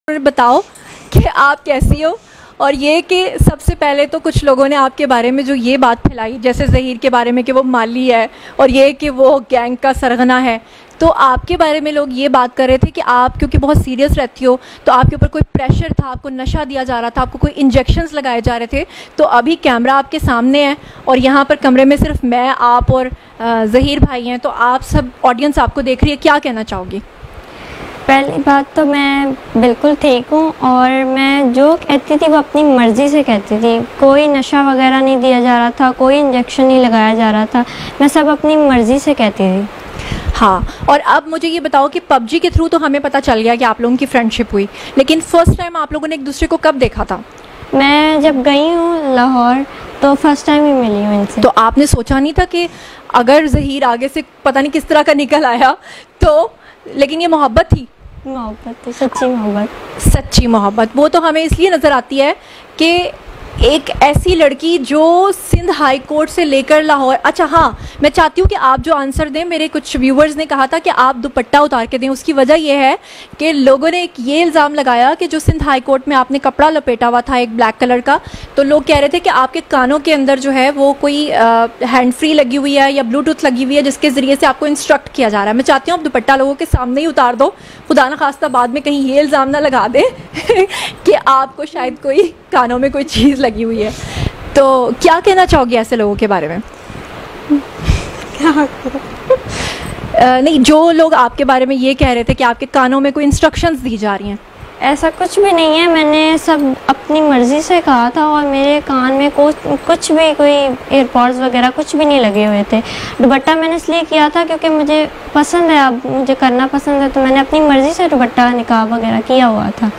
बताओ कि आप कैसी हो। और ये कि सबसे पहले तो कुछ लोगों ने आपके बारे में जो ये बात फैलाई, जैसे ज़हीर के बारे में कि वो माली है और ये कि वो गैंग का सरगना है, तो आपके बारे में लोग ये बात कर रहे थे कि आप क्योंकि बहुत सीरियस रहती हो तो आपके ऊपर कोई प्रेशर था, आपको नशा दिया जा रहा था, आपको कोई इंजेक्शंस लगाए जा रहे थे। तो अभी कैमरा आपके सामने है और यहाँ पर कमरे में सिर्फ मैं, आप और ज़हीर भाई हैं, तो आप सब ऑडियंस आपको देख रही है, क्या कहना चाहोगी? पहली बात तो मैं बिल्कुल ठीक हूँ और मैं जो कहती थी वो अपनी मर्ज़ी से कहती थी। कोई नशा वगैरह नहीं दिया जा रहा था, कोई इंजेक्शन नहीं लगाया जा रहा था, मैं सब अपनी मर्ज़ी से कहती थी। हाँ, और अब मुझे ये बताओ कि पबजी के थ्रू तो हमें पता चल गया कि आप लोगों की फ्रेंडशिप हुई, लेकिन फर्स्ट टाइम आप लोगों ने एक दूसरे को कब देखा था? मैं जब गई हूँ लाहौर तो फर्स्ट टाइम ही मिली हूँ इनसे। तो आपने सोचा नहीं था कि अगर ज़हीर आगे से पता नहीं किस तरह का निकल आया तो, लेकिन ये मोहब्बत थी? मोहब्बत थी, सच्ची मोहब्बत। सच्ची मोहब्बत वो तो हमें इसलिए नज़र आती है कि एक ऐसी लड़की जो सिंध हाई कोर्ट से लेकर लाहौर। अच्छा हाँ, मैं चाहती हूँ कि आप जो आंसर दें, मेरे कुछ व्यूवर्स ने कहा था कि आप दुपट्टा उतार के दें। उसकी वजह यह है कि लोगों ने एक ये इल्ज़ाम लगाया कि जो सिंध हाई कोर्ट में आपने कपड़ा लपेटा हुआ था एक ब्लैक कलर का, तो लोग कह रहे थे कि आपके कानों के अंदर जो है वो कोई हैंड फ्री लगी हुई है या ब्लूटूथ लगी हुई है जिसके ज़रिए से आपको इंस्ट्रक्ट किया जा रहा है। मैं चाहती हूँ आप दुपट्टा लोगों के सामने ही उतार दो, खुदा न खास्ता बाद में कहीं ये इल्ज़ाम ना लगा दे कि आपको शायद कोई कानों में कोई चीज़ लगी हुई है। तो क्या कहना चाहोगी ऐसे लोगों के बारे में? नहीं, जो लोग आपके बारे में ये कह रहे थे कि आपके कानों में कोई इंस्ट्रक्शंस दी जा रही हैं। ऐसा कुछ भी नहीं है, मैंने सब अपनी मर्ज़ी से कहा था और मेरे कान में कुछ भी कोई एयरपॉड्स वगैरह कुछ भी नहीं लगे हुए थे। दुपट्टा मैंने इसलिए किया था क्योंकि मुझे पसंद है, अब मुझे करना पसंद है, तो मैंने अपनी मर्ज़ी से दुपट्टा निकाब वगैरह किया हुआ था।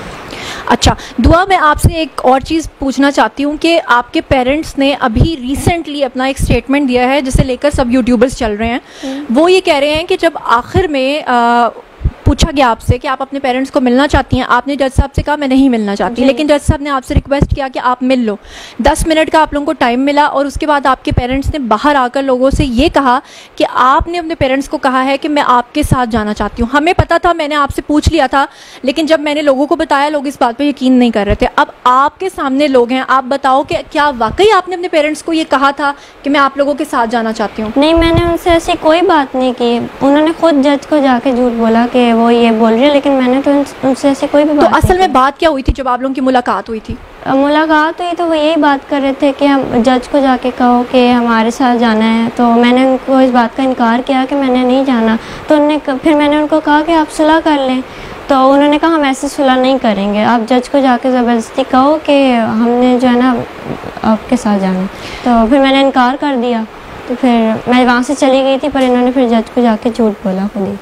अच्छा दुआ, मैं आपसे एक और चीज़ पूछना चाहती हूँ कि आपके पेरेंट्स ने अभी रिसेंटली अपना एक स्टेटमेंट दिया है जिसे लेकर सब यूट्यूबर्स चल रहे हैं। वो ये कह रहे हैं कि जब आखिर में पूछा गया आपसे कि आप अपने पेरेंट्स को मिलना चाहती हैं, आपने जज साहब से कहा मैं नहीं मिलना चाहती, लेकिन जज साहब ने आपसे रिक्वेस्ट किया कि आप मिल लो। 10 मिनट का आप लोगों को टाइम मिला और उसके बाद आपके पेरेंट्स ने बाहर आकर लोगों से ये कहा कि आपने अपने पेरेंट्स को कहा है कि मैं आपके साथ जाना चाहती हूँ। हमें पता था, मैंने आपसे पूछ लिया था, लेकिन जब मैंने लोगों को बताया लोग इस बात पर यकीन नहीं कर रहे थे। अब आपके सामने लोग हैं, आप बताओ कि क्या वाकई आपने अपने पेरेंट्स को ये कहा था कि मैं आप लोगों के साथ जाना चाहती हूँ? नहीं, मैंने उनसे ऐसी कोई बात नहीं की। उन्होंने खुद जज को जाके झूठ बोला कि वो ये बोल रही है, लेकिन मैंने तो उनसे ऐसे कोई भी बात। तो असल में बात क्या हुई थी जब आप लोगों की मुलाकात हुई थी? मुलाकात हुई तो वो यही बात कर रहे थे कि हम जज को जाके कहो कि हमारे साथ जाना है। तो मैंने उनको इस बात का इनकार किया कि मैंने नहीं जाना। तो फिर मैंने उनको कहा कि आप सुलह कर लें, तो उन्होंने कहा हम ऐसे सुलह नहीं करेंगे, आप जज को जाके ज़बरदस्ती कहो कि हमने जो है ना आपके साथ जाना। तो फिर मैंने इनकार कर दिया, तो फिर मैं वहाँ से चली गई थी, पर इन्होंने फिर जज को जाके झूठ बोला खुद ही।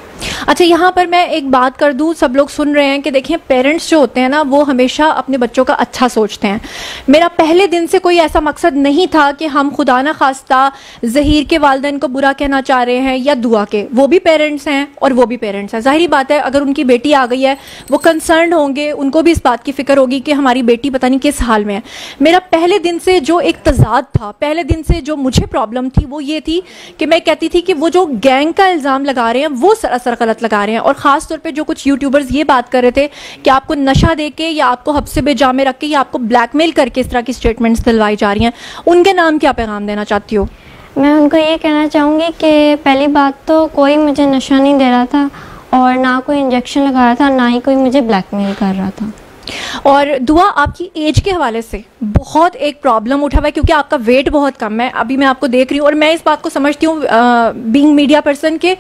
अच्छा, यहाँ पर मैं एक बात कर दूँ, सब लोग सुन रहे हैं कि देखिए पेरेंट्स जो होते हैं ना वो हमेशा अपने बच्चों का अच्छा सोचते हैं। मेरा पहले दिन से कोई ऐसा मकसद नहीं था कि हम खुदा न खास्ता ज़हीर के वालिदैन को बुरा कहना चाह रहे हैं या दुआ के। वो भी पेरेंट्स हैं और वो भी पेरेंट्स हैं। ज़ाहिरी बात है, अगर उनकी बेटी आ गई है वो कंसर्न होंगे, उनको भी इस बात की फ़िक्र होगी कि हमारी बेटी पता नहीं किस हाल में है। मेरा पहले दिन से जो एक तज़ाद था, पहले दिन से जो मुझे प्रॉब्लम थी वो ये थी कि मैं कहती थी कि वो जो गैंग का इल्ज़ाम लगा रहे हैं वो सरासर गलत लगा रहे हैं। और ख़ास तौर पे जो कुछ यूट्यूबर्स ये बात कर रहे थे कि आपको नशा देके या आपको हब्से बेजा में रख के या आपको ब्लैकमेल करके इस तरह की स्टेटमेंट्स दिलवाई जा रही हैं, उनके नाम क्या पैगाम देना चाहती हो? मैं उनको ये कहना चाहूँगी कि पहली बात तो कोई मुझे नशा नहीं दे रहा था और ना कोई इंजेक्शन लगा रहा था, ना ही कोई मुझे ब्लैकमेल कर रहा था। और दुआ, आपकी एज के हवाले से बहुत एक प्रॉब्लम उठा हुआ है क्योंकि आपका वेट बहुत कम है। अभी मैं आपको देख रही हूँ और मैं इस बात को समझती हूँ बीइंग मीडिया पर्सन के,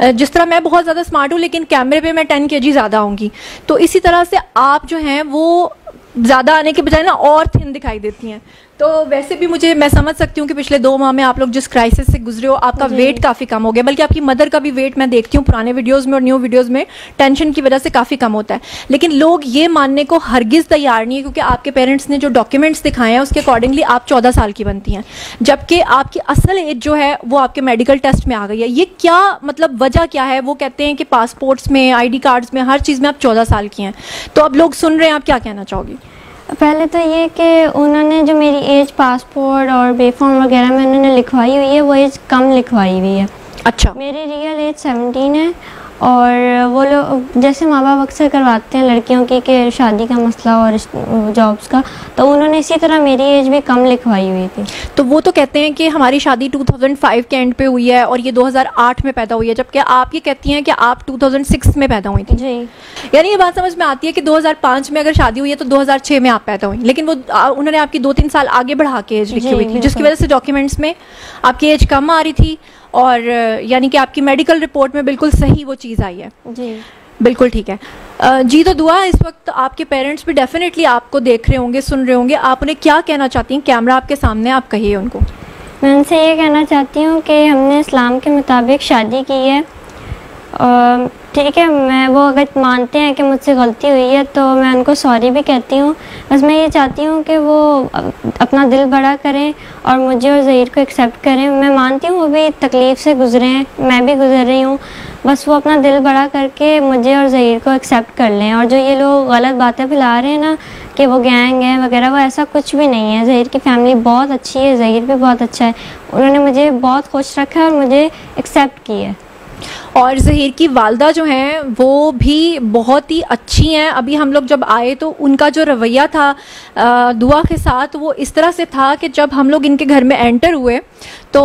जिस तरह मैं बहुत ज़्यादा स्मार्ट हूँ लेकिन कैमरे पे मैं 10 kg ज़्यादा होंगी, तो इसी तरह से आप जो हैं वो ज़्यादा आने के बजाय ना और थिन दिखाई देती हैं। तो वैसे भी मैं समझ सकती हूँ कि पिछले 2 माह में आप लोग जिस क्राइसिस से गुजरे हो, आपका वेट काफ़ी कम हो गया, बल्कि आपकी मदर का भी वेट मैं देखती हूँ पुराने वीडियोस में और न्यू वीडियोस में टेंशन की वजह से काफ़ी कम होता है। लेकिन लोग ये मानने को हरगिज़ तैयार नहीं है क्योंकि आपके पेरेंट्स ने जो डॉक्यूमेंट्स दिखाए हैं उसके अकॉर्डिंगली आप 14 साल की बनती हैं, जबकि आपकी असल एज जो है वो आपके मेडिकल टेस्ट में आ गई है। ये क्या मतलब वजह क्या है? वो कहते हैं कि पासपोर्ट्स में, ID कार्ड्स में, हर चीज़ में आप 14 साल की हैं। तो अब लोग सुन रहे हैं, आप क्या कहना चाहोगी? पहले तो ये कि उन्होंने जो मेरी एज पासपोर्ट और बेफॉर्म वगैरह में उन्होंने लिखवाई हुई है वो एज कम लिखवाई हुई है। अच्छा, मेरी रियल एज 17 है और वो लोग जैसे माँ बाप अक्सर करवाते हैं लड़कियों की कि शादी का मसला और जॉब्स का, तो उन्होंने इसी तरह मेरी एज भी कम लिखवाई हुई थी। तो वो तो कहते हैं कि हमारी शादी 2005 के एंड पे हुई है और ये 2008 में पैदा हुई है, जबकि आप ये कहती हैं कि आप 2006 में पैदा हुई थी। जी। यानी ये बात समझ में आती है कि 2005 में अगर शादी हुई है तो 2006 में आप पैदा हुई, लेकिन वो उन्होंने आपकी 2-3 साल आगे बढ़ा के एज लिखी हुई थी, जिसकी वजह से डॉक्यूमेंट्स में आपकी एज कम आ रही थी और यानी कि आपकी मेडिकल रिपोर्ट में बिल्कुल सही वो चीज़ आई है। जी बिल्कुल ठीक है जी। तो दुआ, इस वक्त आपके पेरेंट्स भी डेफिनेटली आपको देख रहे होंगे, सुन रहे होंगे, आप उन्हें क्या कहना चाहती हैं? कैमरा आपके सामने, आप कहिए उनको। मैं उनसे ये कहना चाहती हूँ कि हमने इस्लाम के मुताबिक शादी की है, ठीक है। मैं वो अगर मानते हैं कि मुझसे गलती हुई है तो मैं उनको सॉरी भी कहती हूँ। बस मैं ये चाहती हूँ कि वो अपना दिल बड़ा करें और मुझे और ज़हीर को एक्सेप्ट करें। मैं मानती हूँ वो भी तकलीफ़ से गुज़रे हैं, मैं भी गुज़र रही हूँ। बस वो अपना दिल बड़ा करके मुझे और ज़हीर को एक्सेप्ट कर लें। और जो ये लोग गलत बातें फैला रहे हैं ना कि वो गैंग है वगैरह, वो ऐसा कुछ भी नहीं है। ज़हीर की फैमिली बहुत अच्छी है, ज़हीर भी बहुत अच्छा है, उन्होंने मुझे बहुत खुश रखा है और मुझे एक्सेप्ट किया है। और ज़हीर की वालदा जो हैं वो भी बहुत ही अच्छी हैं। अभी हम लोग जब आए तो उनका जो रवैया था दुआ के साथ वो इस तरह से था कि जब हम लोग इनके घर में एंटर हुए तो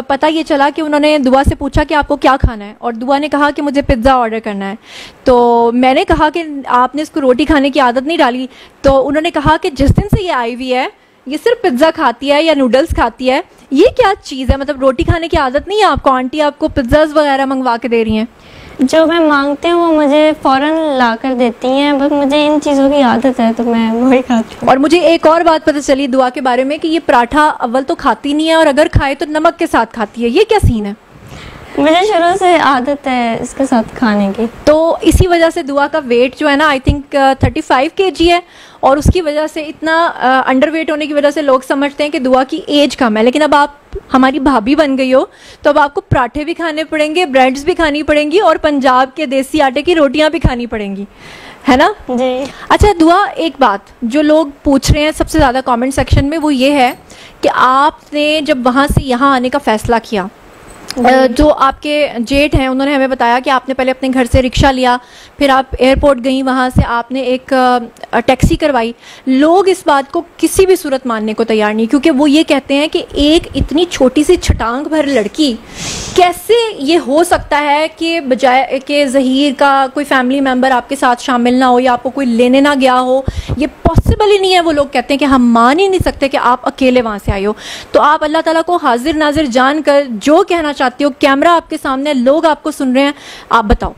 पता ये चला कि उन्होंने दुआ से पूछा कि आपको क्या खाना है, और दुआ ने कहा कि मुझे पिज़्ज़ा ऑर्डर करना है। तो मैंने कहा कि आपने इसको रोटी खाने की आदत नहीं डाली। तो उन्होंने कहा कि जिस दिन से ये आई हुई है ये सिर्फ पिज़्ज़ा खाती है या नूडल्स खाती है, ये क्या चीज़ है? मतलब रोटी खाने की आदत नहीं है आपको? आंटी आपको पिज़्ज़ाज़ वगैरह मंगवा के दे रही हैं? जो मैं मांगती हूँ वो मुझे फ़ौरन ला कर देती हैं, बस मुझे इन चीज़ों की आदत है तो मैं वही खाती हूँ। और मुझे एक और बात पता चली दुआ के बारे में कि ये पराठा अव्वल तो खाती नहीं है और अगर खाए तो नमक के साथ खाती है, ये क्या सीन है? मुझे शुरू से आदत है इसके साथ खाने की। तो इसी वजह से दुआ का वेट जो है ना आई थिंक 35 kg है, और उसकी वजह से इतना अंडरवेट होने की वजह से लोग समझते हैं कि दुआ की एज कम है। लेकिन अब आप हमारी भाभी बन गई हो तो अब आपको पराठे भी खाने पड़ेंगे, ब्रेड्स भी खानी पड़ेंगी और पंजाब के देसी आटे की रोटियां भी खानी पड़ेंगी, है ना? जी। अच्छा दुआ, एक बात जो लोग पूछ रहे हैं सबसे ज़्यादा कमेंट सेक्शन में वो ये है कि आपने जब वहाँ से यहाँ आने का फ़ैसला किया, जो आपके जेठ हैं उन्होंने हमें बताया कि आपने पहले अपने घर से रिक्शा लिया, फिर आप एयरपोर्ट गई, वहाँ से आपने एक टैक्सी करवाई। लोग इस बात को किसी भी सूरत मानने को तैयार नहीं, क्योंकि वो ये कहते हैं कि एक इतनी छोटी सी छटांग भर लड़की कैसे ये हो सकता है कि बजाय कि ज़हीर का कोई फैमिली मेम्बर आपके साथ शामिल ना हो या आपको कोई लेने ना गया हो, ये पॉसिबल ही नहीं है। वो लोग कहते हैं कि हम मान ही नहीं सकते कि आप अकेले वहाँ से आए हो। तो आप अल्लाह ताला को हाजिर नाजिर जान कर जो कहना चाहती हो, कैमरा आपके सामने, लोग आपको सुन रहे हैं, आप बताओ।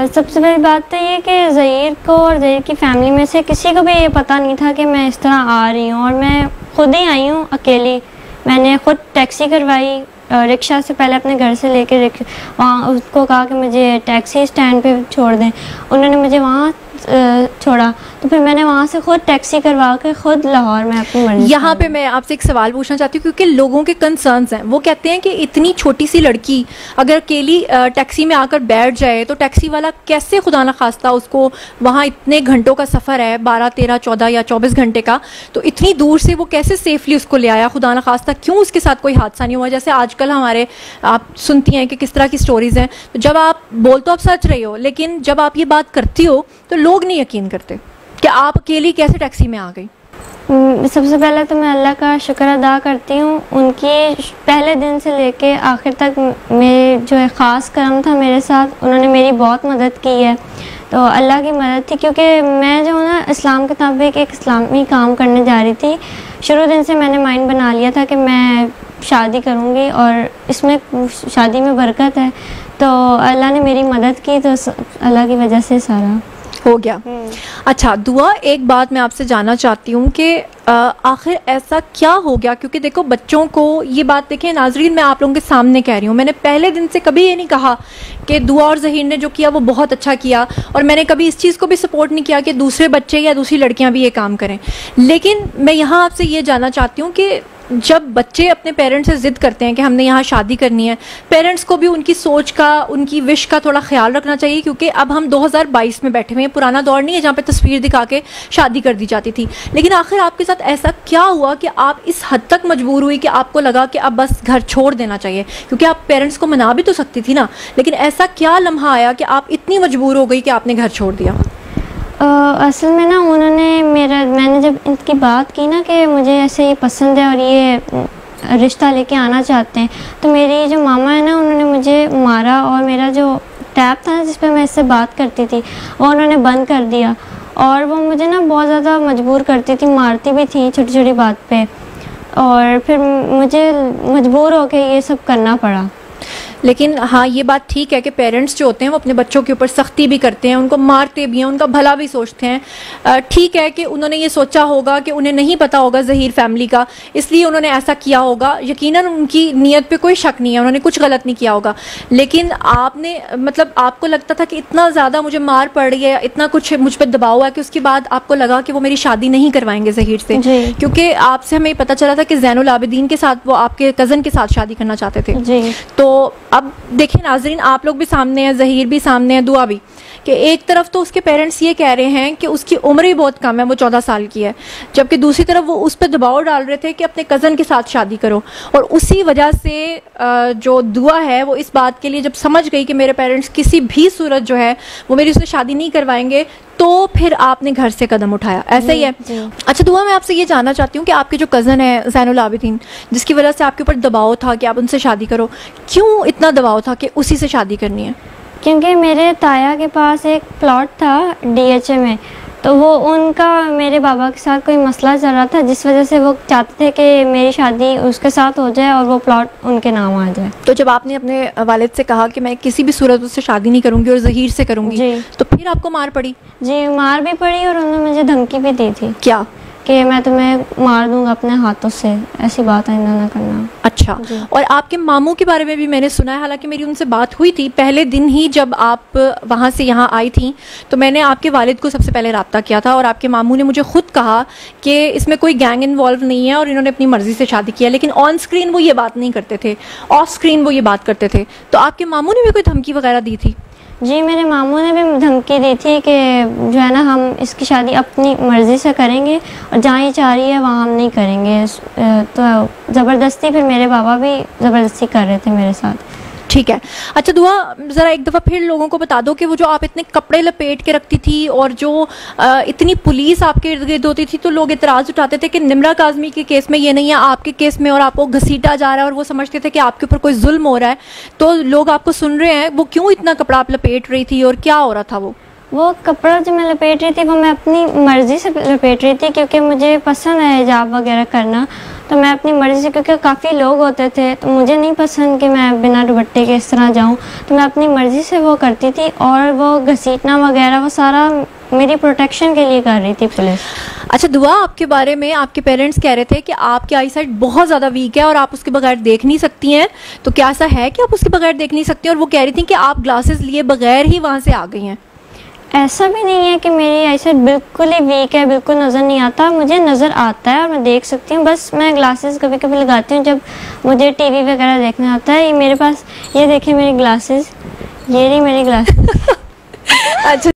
सबसे पहली बात तो ये कि ज़हीर को और ज़हीर की फैमिली में से किसी को भी ये पता नहीं था कि मैं इस तरह आ रही हूँ, और मैं खुद ही आई हूँ अकेली। मैंने खुद टैक्सी करवाई, रिक्शा से पहले अपने घर से लेकर वहाँ उसको कहा कि मुझे टैक्सी स्टैंड पे छोड़ दें, उन्होंने मुझे वहाँ छोड़ा, तो फिर मैंने वहाँ से खुद टैक्सी करवा के खुद लाहौर में अपनी मर्जी। यहाँ पे मैं आपसे एक सवाल पूछना चाहती हूँ, क्योंकि लोगों के कंसर्न्स हैं। वो कहते हैं कि इतनी छोटी सी लड़की अगर अकेली टैक्सी में आकर बैठ जाए तो टैक्सी वाला कैसे, खुदा न खास्ता, उसको वहाँ इतने घंटों का सफ़र है, 12, 13, 14 या 24 घंटे का, तो इतनी दूर से वो कैसे सेफली उसको ले आया? खुदा न खास्ता क्यों उसके साथ कोई हादसा नहीं हुआ? जैसे आजकल हमारे आप सुनती हैं कि किस तरह की स्टोरीज़ हैं। तो जब आप बोल तो आप सच रही हो, लेकिन जब आप ये बात करती हो तो लोग नहीं यकीन करते कि आप अकेली कैसे टैक्सी में आ गई। सबसे पहले तो मैं अल्लाह का शुक्र अदा करती हूँ, उनकी पहले दिन से लेके आखिर तक मेरे जो है ख़ास करम था मेरे साथ, उन्होंने मेरी बहुत मदद की है। तो अल्लाह की मदद थी, क्योंकि मैं जो ना इस्लाम के मुताबिक एक इस्लामी काम करने जा रही थी। शुरू दिन से मैंने माइंड बना लिया था कि मैं शादी करूँगी और इसमें शादी में बरकत है, तो अल्लाह ने मेरी मदद की, तो अल्लाह की वजह से सारा हो गया। अच्छा दुआ, एक बात मैं आपसे जानना चाहती हूँ कि आखिर ऐसा क्या हो गया? क्योंकि देखो बच्चों को ये बात, देखें नाजरीन, मैं आप लोगों के सामने कह रही हूँ, मैंने पहले दिन से कभी ये नहीं कहा कि दुआ और ज़हीर ने जो किया वो बहुत अच्छा किया, और मैंने कभी इस चीज़ को भी सपोर्ट नहीं किया कि दूसरे बच्चे या दूसरी लड़कियाँ भी ये काम करें। लेकिन मैं यहाँ आपसे ये जानना चाहती हूँ कि जब बच्चे अपने पेरेंट्स से जिद करते हैं कि हमने यहाँ शादी करनी है, पेरेंट्स को भी उनकी सोच का, उनकी विश का थोड़ा ख्याल रखना चाहिए, क्योंकि अब हम 2022 में बैठे हुए हैं। पुराना दौर नहीं है जहाँ पे तस्वीर दिखा के शादी कर दी जाती थी। लेकिन आखिर आपके साथ ऐसा क्या हुआ कि आप इस हद तक मजबूर हुई कि आपको लगा कि अब बस घर छोड़ देना चाहिए? क्योंकि आप पेरेंट्स को मना भी तो सकती थी ना, लेकिन ऐसा क्या लम्हा आया कि आप इतनी मजबूर हो गई कि आपने घर छोड़ दिया? असल में ना मैंने जब इनकी बात की ना कि मुझे ऐसे ही पसंद है और ये रिश्ता लेके आना चाहते हैं, तो मेरी जो मामा है ना, उन्होंने मुझे मारा और मेरा जो टैब था ना जिस पे मैं इससे बात करती थी वो उन्होंने बंद कर दिया। और वो मुझे ना बहुत ज़्यादा मजबूर करती थी, मारती भी थी छोटी छोटी बात पे, और फिर मुझे मजबूर होकर ये सब करना पड़ा। लेकिन हाँ, ये बात ठीक है कि पेरेंट्स जो होते हैं वो अपने बच्चों के ऊपर सख्ती भी करते हैं, उनको मारते भी हैं, उनका भला भी सोचते हैं। ठीक है कि उन्होंने ये सोचा होगा कि उन्हें नहीं पता होगा ज़हीर फैमिली का, इसलिए उन्होंने ऐसा किया होगा। यकीनन उनकी नीयत पे कोई शक नहीं है, उन्होंने कुछ गलत नहीं किया होगा। लेकिन आपने, मतलब आपको लगता था कि इतना ज़्यादा मुझे मार पड़ रही है, इतना कुछ मुझ पर दबाव है, कि उसके बाद आपको लगा कि वो मेरी शादी नहीं करवाएंगे ज़हीर से? क्योंकि आपसे हमें पता चला था कि ज़ैनुल आबिदीन के साथ वो आपके कज़न के साथ शादी करना चाहते थे जी। तो अब देखिए नाजरीन, आप लोग भी सामने हैं, ज़हीर भी सामने है, दुआ भी, कि एक तरफ तो उसके पेरेंट्स ये कह रहे हैं कि उसकी उम्र ही बहुत कम है, वो 14 साल की है, जबकि दूसरी तरफ वो उस पर दबाव डाल रहे थे कि अपने कज़न के साथ शादी करो। और उसी वजह से जो दुआ है वो इस बात के लिए जब समझ गई कि मेरे पेरेंट्स किसी भी सूरत जो है वो मेरी उससे शादी नहीं करवाएंगे, तो फिर आपने घर से कदम उठाया, ऐसा ही है? अच्छा दुआ, मैं आपसे ये जानना चाहती हूँ कि आपके जो कज़न है ज़ैनुल आबिदीन, जिसकी वजह से आपके ऊपर दबाव था कि आप उनसे शादी करो, क्यों इतना दबाव था कि उसी से शादी करनी है? क्योंकि मेरे ताया के पास एक प्लॉट था DHA में, तो वो उनका मेरे बाबा के साथ कोई मसला चल रहा था, जिस वजह से वो चाहते थे कि मेरी शादी उसके साथ हो जाए और वो प्लॉट उनके नाम आ जाए। तो जब आपने अपने वालिद से कहा कि मैं किसी भी सूरत उससे शादी नहीं करूंगी और ज़हीर से करूंगी, तो फिर आपको मार पड़ी? जी, मार भी पड़ी और उन्होंने मुझे धमकी भी दी थी। क्या? कि मैं तुम्हें मार दूंगा अपने हाथों से, ऐसी बात है ना करना। अच्छा, और आपके मामू के बारे में भी मैंने सुना है, हालांकि मेरी उनसे बात हुई थी पहले दिन ही जब आप वहाँ से यहाँ आई थी, तो मैंने आपके वालिद को सबसे पहले रब्ता किया था और आपके मामू ने मुझे खुद कहा कि इसमें कोई गैंग इन्वॉल्व नहीं है और इन्होंने अपनी मर्जी से शादी किया। लेकिन ऑन स्क्रीन वो ये बात नहीं करते थे, ऑफ स्क्रीन वो ये बात करते थे। तो आपके मामू ने भी कोई धमकी वगैरह दी थी? जी, मेरे मामू ने भी धमकी दी थी कि जो है ना, हम इसकी शादी अपनी मर्ज़ी से करेंगे और जहाँ ये चाह रही है वहाँ हम नहीं करेंगे। तो ज़बरदस्ती फिर मेरे बाबा भी ज़बरदस्ती कर रहे थे मेरे साथ। ठीक है। अच्छा दुआ, ज़रा एक दफ़ा फिर लोगों को बता दो कि वो जो आप इतने कपड़े लपेट के रखती थी और जो इतनी पुलिस आपके इर्द गिर्द होती थी, तो लोग इतराज़ उठाते थे कि निम्रा काज़मी के केस में ये नहीं है, आपके केस में, और आपको घसीटा जा रहा है और वो समझते थे कि आपके ऊपर कोई जुल्म हो रहा है। तो लोग आपको सुन रहे हैं, वो क्यों इतना कपड़ा आप लपेट रही थी और क्या हो रहा था? वो कपड़ा जो मैं लपेट रही थी वो मैं अपनी मर्ज़ी से लपेट रही थी, क्योंकि मुझे पसंद है हिजाब वगैरह करना, तो मैं अपनी मर्ज़ी से, क्योंकि काफ़ी लोग होते थे तो मुझे नहीं पसंद कि मैं बिना दुपट्टे के इस तरह जाऊं, तो मैं अपनी मर्ज़ी से वो करती थी। और वो घसीटना वगैरह वो सारा मेरी प्रोटेक्शन के लिए कर रही थी पुलिस। अच्छा दुआ, आपके बारे में आपके पेरेंट्स कह रहे थे कि आपकी आई साइट बहुत ज़्यादा वीक है और आप उसके बगैर देख नहीं सकती हैं, तो क्या ऐसा है कि आप उसके बगैर देख नहीं सकती? और वो कह रही थी कि आप ग्लासेस लिए बगैर ही वहाँ से आ गई हैं। ऐसा भी नहीं है कि मेरी आईसाइट बिल्कुल ही वीक है, बिल्कुल नज़र नहीं आता, मुझे नज़र आता है और मैं देख सकती हूँ। बस मैं ग्लासेस कभी कभी लगाती हूँ जब मुझे टीवी वगैरह देखना आता है। ये मेरे पास, ये देखिए मेरी ग्लासेस, ये रही मेरी ग्लासेस। अच्छा।